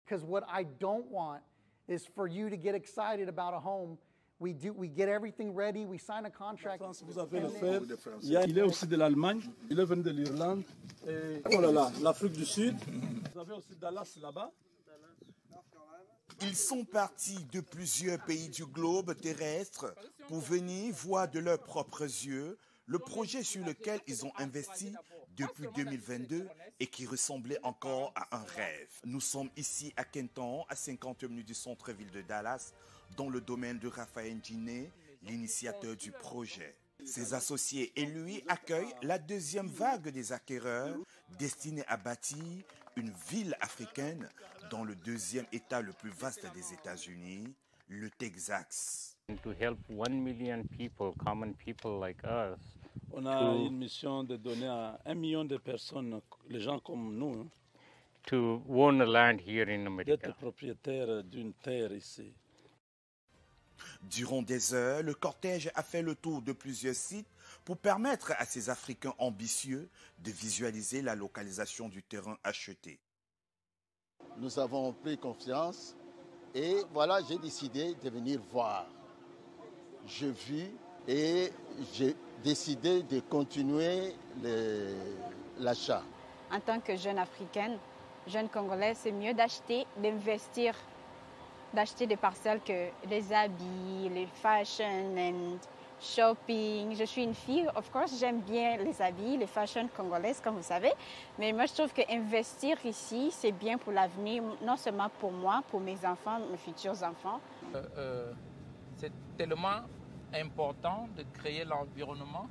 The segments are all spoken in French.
Because what I don't want is for you to get excited about a home. We get everything ready, we sign a contract. En France, vous avez le fer. Il est aussi de l'Allemagne, il est venu de l'Irlande. Oh là là, l'Afrique du Sud. Vous avez aussi Dallas là-bas. Ils sont partis de plusieurs pays du globe terrestre pour venir voir de leurs propres yeux le projet sur lequel ils ont investi depuis 2022 et qui ressemblait encore à un rêve. Nous sommes ici à Kenton, à 50 minutes du centre-ville de Dallas, dans le domaine de Raphaël Ndjine, l'initiateur du projet. Ses associés et lui accueillent la deuxième vague des acquéreurs destinée à bâtir une ville africaine dans le deuxième État le plus vaste des États-Unis, le Texas. To help 1 million people, common people like us. On a une mission de donner à 1 million de personnes, les gens comme nous, to own a land here in America. D'être propriétaire d'une terre ici. Durant des heures, le cortège a fait le tour de plusieurs sites pour permettre à ces Africains ambitieux de visualiser la localisation du terrain acheté. Nous avons pris confiance et voilà, j'ai décidé de venir voir. J'ai vu et j'ai décidé de continuer l'achat. En tant que jeune africaine, jeune congolaise, c'est mieux d'acheter, d'investir, d'acheter des parcelles que les habits, les fashion and shopping. Je suis une fille, of course, j'aime bien les habits, les fashion congolaises, comme vous savez. Mais moi, je trouve qu'investir ici, c'est bien pour l'avenir, non seulement pour moi, pour mes enfants, mes futurs enfants. C'est tellement important de créer l'environnement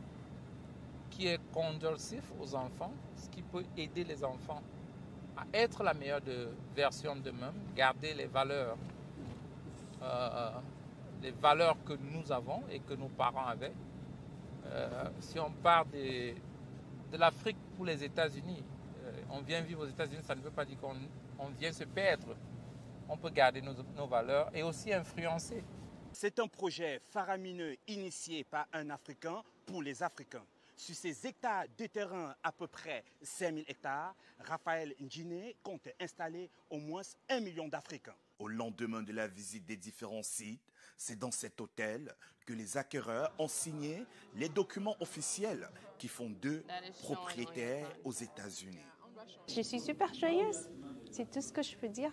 qui est conductif aux enfants, ce qui peut aider les enfants à être la meilleure version d'eux-mêmes, garder les valeurs que nous avons et que nos parents avaient. Si on part de l'Afrique pour les États-Unis, on vient vivre aux États-Unis, ça ne veut pas dire qu'on vient se perdre. On peut garder nos valeurs et aussi influencer. C'est un projet faramineux initié par un Africain pour les Africains. Sur ces hectares de terrain, à peu près 5000 hectares, Raphaël Ndjine compte installer au moins 1 million d'Africains. Au lendemain de la visite des différents sites, c'est dans cet hôtel que les acquéreurs ont signé les documents officiels qui font d'eux propriétaires aux États-Unis. Je suis super joyeuse, c'est tout ce que je peux dire.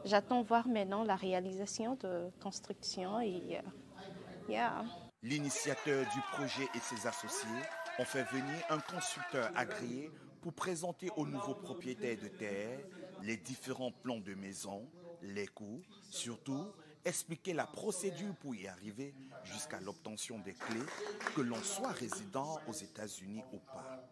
J'attends voir maintenant la réalisation de construction et L'initiateur du projet et ses associés ont fait venir un constructeur agréé pour présenter aux nouveaux propriétaires de terre les différents plans de maison, les coûts, surtout expliquer la procédure pour y arriver jusqu'à l'obtention des clés, que l'on soit résident aux États-Unis ou pas.